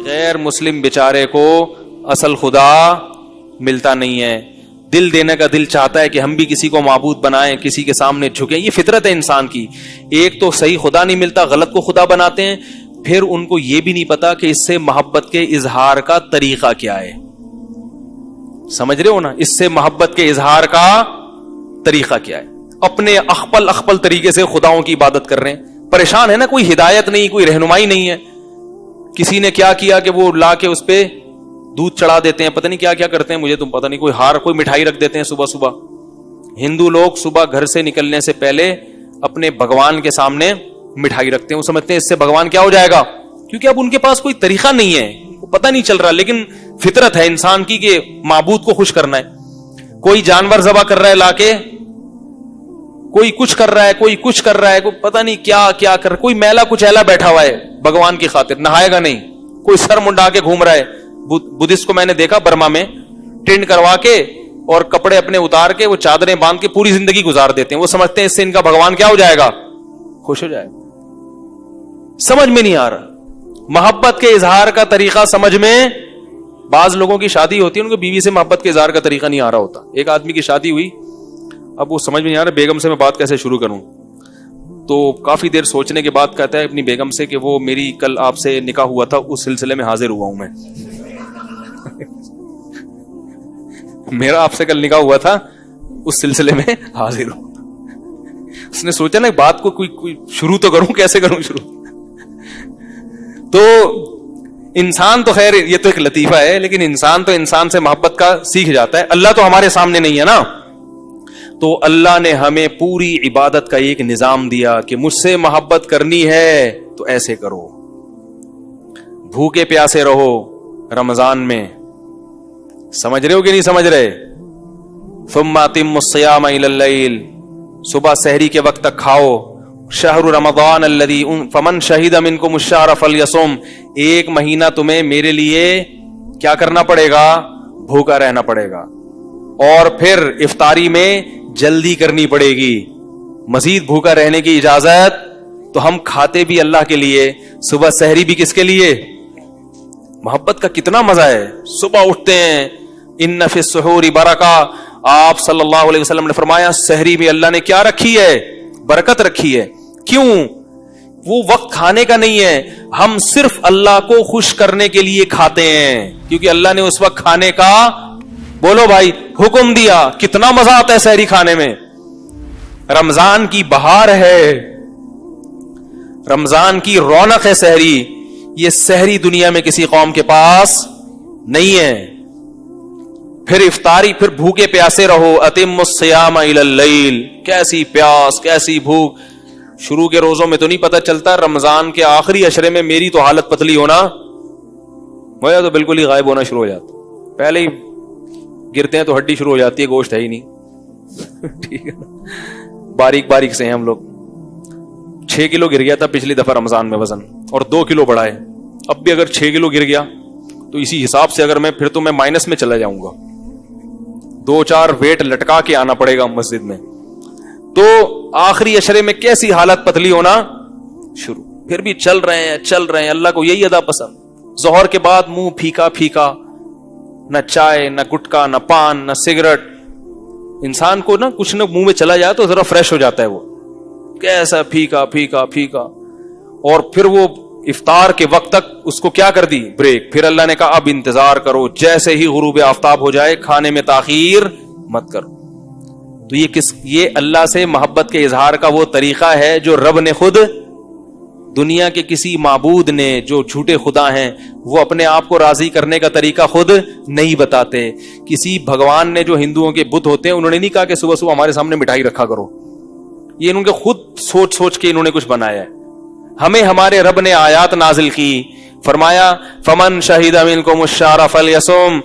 غیر مسلم بیچارے کو اصل خدا ملتا نہیں ہے. دل دینے کا دل چاہتا ہے کہ ہم بھی کسی کو معبود بنائیں, کسی کے سامنے جھکیں. یہ فطرت ہے انسان کی. ایک تو صحیح خدا نہیں ملتا, غلط کو خدا بناتے ہیں. پھر ان کو یہ بھی نہیں پتا کہ اس سے محبت کے اظہار کا طریقہ کیا ہے. سمجھ رہے ہو نا, اس سے محبت کے اظہار کا طریقہ کیا ہے. اپنے اخپل طریقے سے خداؤں کی عبادت کر رہے ہیں. پریشان ہے نا, کوئی ہدایت نہیں, کوئی رہنمائی نہیں ہے. کسی نے کیا کیا کہ وہ لا کے اس پہ دودھ چڑھا دیتے ہیں, پتہ نہیں کیا کیا کرتے ہیں, مجھے تم پتہ نہیں, کوئی ہار کوئی مٹھائی رکھ دیتے ہیں صبح صبح. ہندو لوگ صبح گھر سے نکلنے سے پہلے اپنے بھگوان کے سامنے مٹھائی رکھتے ہیں. وہ سمجھتے ہیں اس سے بھگوان کیا ہو جائے گا, کیونکہ اب ان کے پاس کوئی طریقہ نہیں ہے, پتہ نہیں چل رہا. لیکن فطرت ہے انسان کی کہ معبود کو خوش کرنا ہے. کوئی جانور ذبح کر رہا ہے لا کے, کوئی کچھ کر رہا ہے, کوئی کچھ کر رہا ہے, کوئی پتہ نہیں کیا کیا کر, کوئی میلا کچھ ایلا بیٹھا ہوا ہے بھگوان کی خاطر, نہائے گا نہیں. کوئی سر منڈا کے گھوم رہا ہے. بدھسٹ کو میں نے دیکھا برما میں, ٹینٹ کروا کے اور کپڑے اپنے اتار کے وہ چادریں باندھ کے پوری زندگی گزار دیتے ہیں. وہ سمجھتے ہیں اس سے ان کا بھگوان کیا ہو جائے گا, خوش ہو جائے گا. سمجھ میں نہیں آ رہا. محبت کے اظہار کا طریقہ سمجھ میں, بعض لوگوں کی شادی ہوتی ہے, ان کو بیوی سے محبت کے اظہار کا طریقہ نہیں آ رہا ہوتا. ایک آدمی کی شادی ہوئی, اب وہ سمجھ میں نہیں آ رہا بیگم سے میں بات کیسے شروع کروں. تو کافی دیر سوچنے کے بعد کہتا ہے اپنی بیگم سے کہ وہ میری کل آپ سے نکاح ہوا تھا, اس سلسلے میں حاضر ہوا ہوں میں. میرا آپ سے کل نکاح ہوا تھا, اس سلسلے میں حاضر ہوں. اس نے سوچا نا بات کو کوئی شروع تو کروں, کیسے کروں شروع. تو انسان تو خیر یہ تو ایک لطیفہ ہے, لیکن انسان تو انسان سے محبت کا سیکھ جاتا ہے. اللہ تو ہمارے سامنے نہیں ہے نا, تو اللہ نے ہمیں پوری عبادت کا ایک نظام دیا کہ مجھ سے محبت کرنی ہے تو ایسے کرو. بھوکے پیاسے رہو رمضان میں, سمجھ رہے ہو کہ نہیں سمجھ رہے. ثم اتم الصیام الی اللیل, صبح سحری کے وقت تک کھاؤ. شہر رمضان الذی فمن شہد منکم الشہر فلیصم, ایک مہینہ تمہیں میرے لیے کیا کرنا پڑے گا, بھوکا رہنا پڑے گا. اور پھر افطاری میں جلدی کرنی پڑے گی. مزید بھوکا رہنے کی اجازت, تو ہم کھاتے بھی اللہ کے لیے, صبح سحری بھی کس کے لیے. محبت کا کتنا مزہ ہے. صبح اٹھتے ہیں, ان فی السحور برکہ, آپ صلی اللہ علیہ وسلم نے فرمایا سحری میں اللہ نے کیا رکھی ہے, برکت رکھی ہے. کیوں, وہ وقت کھانے کا نہیں ہے, ہم صرف اللہ کو خوش کرنے کے لیے کھاتے ہیں, کیونکہ اللہ نے اس وقت کھانے کا, بولو بھائی, حکم دیا. کتنا مزہ آتا ہے سحری کھانے میں. رمضان کی بہار ہے, رمضان کی رونق ہے سحری. یہ سحری دنیا میں کسی قوم کے پاس نہیں ہے. پھر افطاری, پھر بھوکے پیاسے رہو. اتم الصیام الی اللیل, کیسی پیاس کیسی بھوک. شروع کے روزوں میں تو نہیں پتہ چلتا, رمضان کے آخری عشرے میں میری تو حالت پتلی ہونا, مجھے تو بالکل ہی غائب ہونا شروع ہو جاتا. پہلے ہی گرتے ہیں تو ہڈی شروع ہو جاتی ہے, گوشت ہے ہی نہیں. ٹھیک ہے, باریک باریک سے ہیں ہم لوگ. 6 کلو گر گیا تھا پچھلی دفعہ رمضان میں وزن, اور 2 کلو بڑھا ہے. اب بھی اگر 6 کلو گر گیا تو اسی حساب سے اگر میں پھر تو میں مائنس میں چلا جاؤں گا. 2-4 ویٹ لٹکا کے آنا پڑے گا مسجد میں. تو آخری عشرے میں کیسی حالت پتلی ہونا شروع. پھر بھی چل رہے ہیں, اللہ کو یہی ادا پسند. ظہر کے بعد منہ پھیکا پھیکا, نہ چائے نہ گٹکا نہ پان نہ سگریٹ. انسان کو نا کچھ نہ منہ میں چلا جائے تو ذرا فریش ہو جاتا ہے. وہ کیسا پھیکا پھیکا پھیکا. اور پھر وہ افطار کے وقت تک اس کو کیا کر دی, بریک. پھر اللہ نے کہا اب انتظار کرو, جیسے ہی غروب آفتاب ہو جائے کھانے میں تاخیر مت کرو. تو یہ اللہ سے محبت کے اظہار کا وہ طریقہ ہے جو رب نے خود, دنیا کے کسی معبود نے, جو جھوٹے خدا ہیں, وہ اپنے آپ کو راضی کرنے کا طریقہ خود نہیں بتاتے. کسی بھگوان نے, جو ہندوؤں کے بت ہوتے ہیں, انہوں نے نہیں کہا کہ صبح صبح ہمارے سامنے مٹھائی رکھا کرو. یہ انہوں نے خود سوچ سوچ کے انہوں نے کچھ بنایا ہے. ہمیں ہمارے رب نے آیات نازل کی, فرمایا فمن شہید منکم الشہر فلیصم,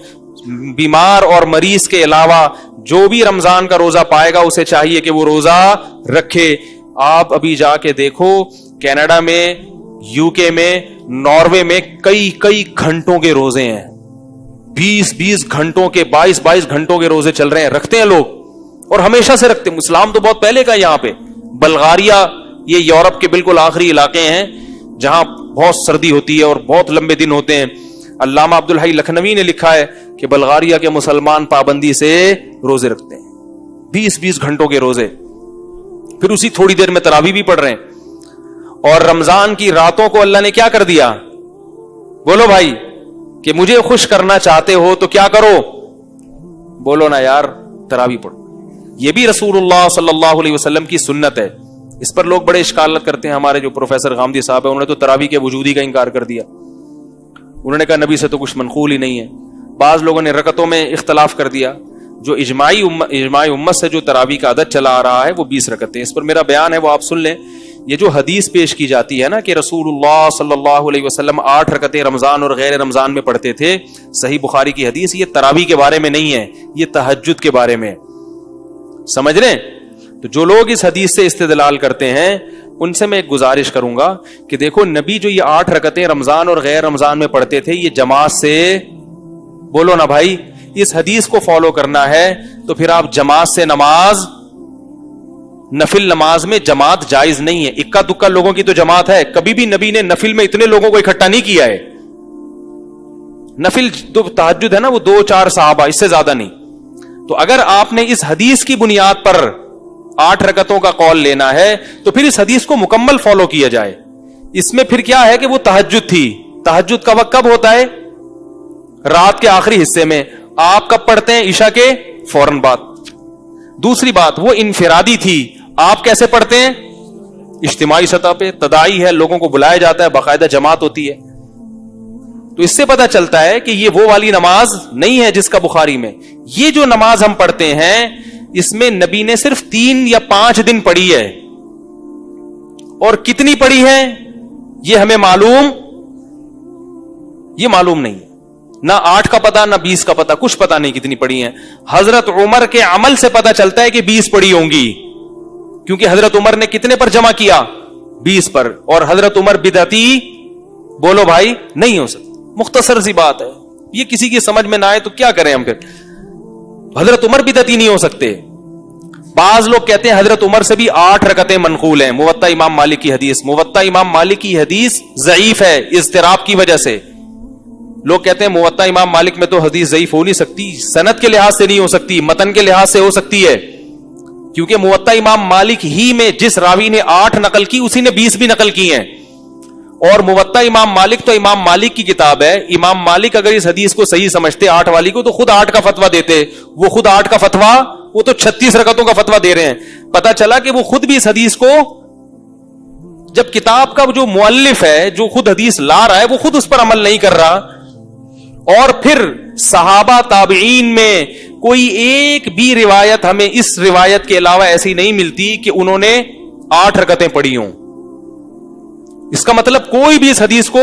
بیمار اور مریض کے علاوہ جو بھی رمضان کا روزہ پائے گا اسے چاہیے کہ وہ روزہ رکھے. آپ ابھی جا کے دیکھو, کینیڈا میں, یو کے میں, ناروے میں کئی گھنٹوں کے روزے ہیں. 20 گھنٹوں کے, 22 گھنٹوں کے روزے چل رہے ہیں, رکھتے ہیں لوگ, اور ہمیشہ سے رکھتے ہیں. اسلام تو بہت پہلے کا. یہاں پہ بلغاریہ, یہ یورپ کے بالکل آخری علاقے ہیں جہاں بہت سردی ہوتی ہے اور بہت لمبے دن ہوتے ہیں. علامہ عبدالحی لکھنوی نے لکھا ہے کہ بلغاریہ کے مسلمان پابندی سے روزے رکھتے ہیں, 20 گھنٹوں کے روزے, پھر اسی تھوڑی دیر میں تراویح بھی پڑھ رہے ہیں. اور رمضان کی راتوں کو اللہ نے کیا کر دیا, بولو بھائی, کہ مجھے خوش کرنا چاہتے ہو تو کیا کرو, بولو نا یار, تراویح پڑھو. یہ بھی رسول اللہ صلی اللہ علیہ وسلم کی سنت ہے. اس پر لوگ بڑے اشکالات کرتے ہیں. ہمارے جو پروفیسر غامدی صاحب ہیں, انہوں نے تو تراویح کے وجود ہی کا انکار کر دیا. انہوں نے کہا نبی سے تو کچھ منقول ہی نہیں ہے. بعض لوگوں نے رکعتوں میں اختلاف کر دیا. جو اجماعی امت سے جو تراویح کا عدد چلا آ رہا ہے وہ 20 رکعتیں. اس پر میرا بیان ہے, وہ آپ سن لیں. یہ جو حدیث پیش کی جاتی ہے نا کہ رسول اللہ صلی اللہ علیہ وسلم 8 رکعتیں رمضان اور غیر رمضان میں پڑھتے تھے, صحیح بخاری کی حدیث, یہ تراویح کے بارے میں نہیں ہے, یہ تہجد کے بارے میں. سمجھ رہے ہیں؟ تو جو لوگ اس حدیث سے استدلال کرتے ہیں ان سے میں ایک گزارش کروں گا کہ دیکھو, نبی جو یہ 8 رکعتیں رمضان اور غیر رمضان میں پڑھتے تھے, یہ جماعت سے, بولو نا بھائی, اس حدیث کو فالو کرنا ہے تو پھر آپ جماعت سے نماز, نفل نماز میں جماعت جائز نہیں ہے. اکا دکا لوگوں کی تو جماعت ہے, کبھی بھی نبی نے نفل میں اتنے لوگوں کو اکٹھا نہیں کیا ہے. نفل تو تہجد ہے نا, وہ 2-4 صحابہ, اس سے زیادہ نہیں. تو اگر آپ نے اس حدیث کی بنیاد پر 8 رکعتوں کا قول لینا ہے تو پھر اس حدیث کو مکمل فالو کیا جائے. اس میں پھر کیا ہے کہ وہ تہجد تھی. تہجد کا وقت کب ہوتا ہے؟ رات کے آخری حصے میں. آپ کب پڑھتے ہیں؟ عشاء کے فوراً بعد. دوسری بات, وہ انفرادی تھی. آپ کیسے پڑھتے ہیں؟ اجتماعی سطح پہ, تداعی ہے, لوگوں کو بلایا جاتا ہے, باقاعدہ جماعت ہوتی ہے. تو اس سے پتا چلتا ہے کہ یہ وہ والی نماز نہیں ہے جس کا بخاری میں. یہ جو نماز ہم پڑھتے ہیں اس میں نبی نے صرف 3 یا 5 دن پڑھی ہے, اور کتنی پڑھی ہے یہ ہمیں معلوم نہیں ہے. نہ 8 کا پتا, نہ 20 کا پتا, کچھ پتا نہیں کتنی پڑھی ہیں. حضرت عمر کے عمل سے پتا چلتا ہے کہ 20 پڑھی ہوں گی, کیونکہ حضرت عمر نے کتنے پر جمع کیا؟ 20 پر. اور حضرت عمر بدعتی, بولو بھائی, نہیں ہو سکتا. مختصر سی بات ہے, یہ کسی کی سمجھ میں نہ آئے تو کیا کریں ہم. پھر حضرت عمر بدعتی نہیں ہو سکتے. بعض لوگ کہتے ہیں حضرت عمر سے بھی 8 رکعتیں منقول ہیں. موطا امام مالک کی حدیث, موطا امام مالک کی حدیث ضعیف ہے اضطراب کی وجہ سے. لوگ کہتے ہیں موطا امام مالک میں تو حدیث ضعیف ہو نہیں سکتی, سند کے لحاظ سے نہیں ہو سکتی, متن کے لحاظ سے ہو سکتی ہے, کیونکہ موطا امام مالک ہی میں جس راوی نے 8 نقل کی اسی نے 20 بھی نقل کی ہیں. اور موطا امام مالک تو امام مالک کی کتاب ہے. امام مالک اگر اس حدیث کو صحیح سمجھتے 8 والی کو تو خود 8 کا فتویٰ دیتے. وہ خود 8 کا فتویٰ, وہ تو 36 رکعتوں کا فتویٰ دے رہے ہیں. پتا چلا کہ وہ خود بھی اس حدیث کو, جب کتاب کا جو مؤلف ہے جو خود حدیث لا رہا ہے وہ خود اس پر عمل نہیں کر رہا. اور پھر صحابہ تابعین میں کوئی ایک بھی روایت ہمیں اس روایت کے علاوہ ایسی نہیں ملتی کہ انہوں نے 8 رکعتیں پڑھی ہوں. اس کا مطلب کوئی بھی اس حدیث کو,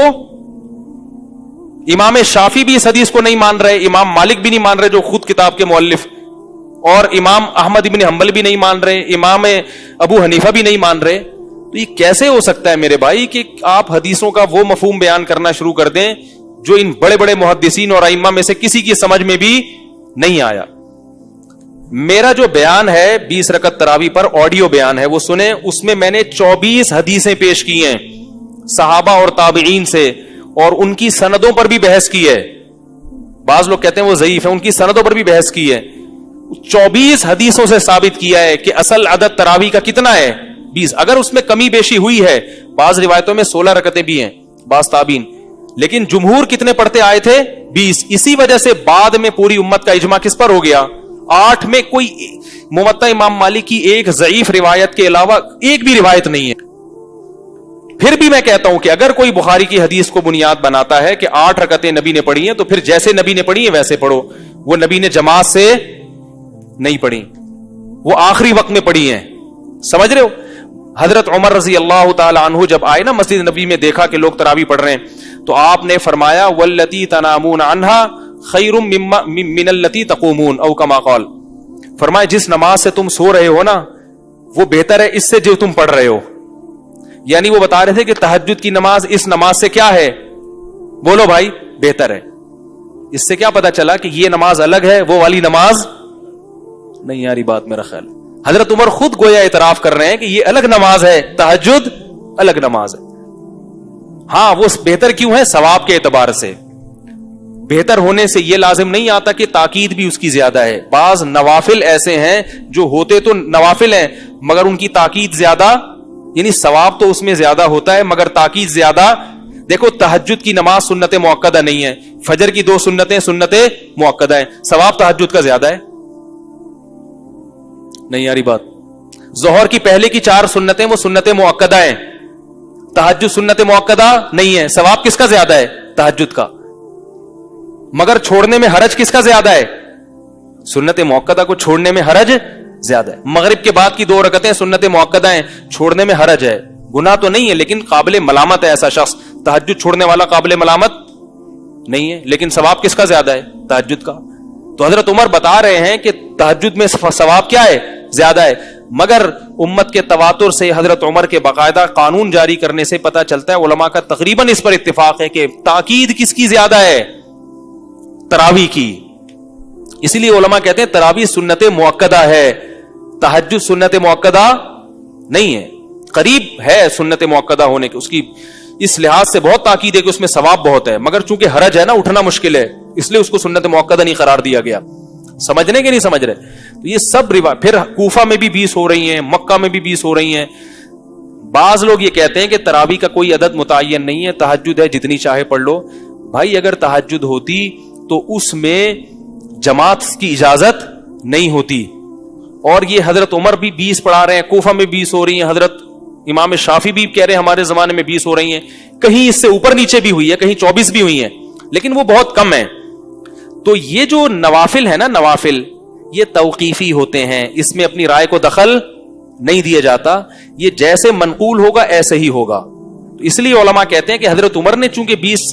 امام شافعی بھی اس حدیث کو نہیں مان رہے, امام مالک بھی نہیں مان رہے جو خود کتاب کے مؤلف, اور امام احمد ابن حنبل بھی نہیں مان رہے, امام ابو حنیفہ بھی نہیں مان رہے. تو یہ کیسے ہو سکتا ہے میرے بھائی کہ آپ حدیثوں کا وہ مفہوم بیان کرنا شروع کر دیں جو ان بڑے بڑے محدثین اور ائمہ میں سے کسی کی سمجھ میں بھی نہیں آیا. میرا جو بیان ہے 20 رکعت تراویح پر, آڈیو بیان ہے, وہ سنیں. اس میں میں نے 24 حدیثیں پیش کی ہیں صحابہ اور تابعین سے, اور ان کی سندوں پر بھی بحث کی ہے. بعض لوگ کہتے ہیں وہ ضعیف ہے, ان کی سندوں پر بھی بحث کی ہے. 24 حدیثوں سے ثابت کیا ہے کہ اصل عدد تراویح کا کتنا ہے؟ 20. اگر اس میں کمی بیشی ہوئی ہے, بعض روایتوں میں 16 رکعتیں بھی ہیں بعض تابعین, لیکن جمہور کتنے پڑھتے آئے تھے؟ 20. اسی وجہ سے بعد میں پوری امت کا اجماع کس پر ہو گیا؟ 8 میں کوئی موطا امام مالک کی ایک ضعیف روایت کے علاوہ ایک بھی روایت نہیں ہے. پھر بھی میں کہتا ہوں کہ اگر کوئی بخاری کی حدیث کو بنیاد بناتا ہے کہ 8 رکعتیں نبی نے پڑھی ہیں تو پھر جیسے نبی نے پڑھی ہیں ویسے پڑھو. وہ نبی نے جماعت سے نہیں پڑھی, وہ آخری وقت میں پڑھی ہیں. سمجھ رہے ہو؟ حضرت عمر رضی اللہ تعالی عنہ جب آئے نا مسجد نبی میں, دیکھا کہ لوگ تراویح پڑھ رہے ہیں تو آپ نے فرمایا واللتی تنامون عنہا خیر من اللتی تقومون, او کما قال. فرمایا جس نماز سے تم سو رہے ہو نا وہ بہتر ہے اس سے جو تم پڑھ رہے ہو. یعنی وہ بتا رہے تھے کہ تہجد کی نماز اس نماز سے کیا ہے؟ بولو بھائی, بہتر ہے. اس سے کیا پتا چلا کہ یہ نماز الگ ہے, وہ والی نماز نہیں. یاری بات میرا خیال, حضرت عمر خود گویا اعتراف کر رہے ہیں کہ یہ الگ نماز ہے, تہجد الگ نماز ہے. ہاں وہ بہتر کیوں ہے؟ ثواب کے اعتبار سے بہتر ہونے سے یہ لازم نہیں آتا کہ تاکید بھی اس کی زیادہ ہے. بعض نوافل ایسے ہیں جو ہوتے تو نوافل ہیں مگر ان کی تاکید زیادہ، یعنی ثواب تو اس میں زیادہ ہوتا ہے مگر تاکید زیادہ. دیکھو تہجد کی نماز سنت موقدہ نہیں ہے، فجر کی 2 سنتیں سنت موقدہ ہیں، ثواب تہجد کا زیادہ ہے. نہیں یاری بات. ظہر کی پہلے کی 4 سنتیں وہ سنت موقدہ ہیں، تہجد سنت موقدہ نہیں ہے، ثواب کس کا زیادہ ہے؟ تہجد کا. مگر چھوڑنے میں حرج کس کا زیادہ ہے؟ سنت موقدہ کو چھوڑنے میں حرج زیادہ ہے. مغرب کے بعد کی 2 رکعتیں سنت موقدہ ہیں، چھوڑنے میں حرج ہے، گناہ تو نہیں ہے لیکن قابل ملامت ہے ایسا شخص. تہجد چھوڑنے والا قابل ملامت نہیں ہے لیکن ثواب کس کا زیادہ ہے؟ تہجد کا. تو حضرت عمر بتا رہے ہیں کہ تہجد میں ثواب کیا ہے؟ زیادہ ہے. مگر امت کے تواتر سے، حضرت عمر کے باقاعدہ قانون جاری کرنے سے پتہ چلتا ہے، علماء کا تقریباً اس پر اتفاق ہے کہ تاکید کس کی زیادہ ہے؟ تراویح کی. اسی لیے علماء کہتے ہیں تراویح سنت موقدہ ہے، تہجد سنت موقدہ نہیں ہے. قریب ہے سنت موقدہ ہونے کے، اس کی اس لحاظ سے بہت تاکید ہے کہ اس میں ثواب بہت ہے، مگر چونکہ حرج ہے نا، اٹھنا مشکل ہے، اس لیے اس کو سنت موقدہ نہیں قرار دیا گیا. سمجھنے کے نہیں سمجھ رہے؟ تو یہ سب روایت. پھر کوفہ میں بھی 20 ہو رہی ہیں، مکہ میں بھی 20 ہو رہی ہیں. بعض لوگ یہ کہتے ہیں کہ تراویح کا کوئی عدد متعین نہیں ہے، تہجد ہے جتنی چاہے پڑھ لو. بھائی اگر تہجد ہوتی تو اس میں جماعت کی اجازت نہیں ہوتی. اور یہ حضرت عمر بھی 20 پڑھا رہے ہیں، کوفہ میں 20 ہو رہی ہیں، حضرت امام شافعی بھی کہہ رہے ہیں ہمارے زمانے میں 20 ہو رہی ہیں. کہیں اس سے اوپر نیچے بھی ہوئی ہے، کہیں 24 بھی ہوئی ہیں، لیکن وہ بہت کم ہیں. تو یہ جو نوافل ہے نا، نوافل یہ توقیفی ہوتے ہیں، اس میں اپنی رائے کو دخل نہیں دیا جاتا. یہ جیسے منقول ہوگا ایسے ہی ہوگا. تو اس لیے علماء کہتے ہیں کہ حضرت عمر نے چونکہ 20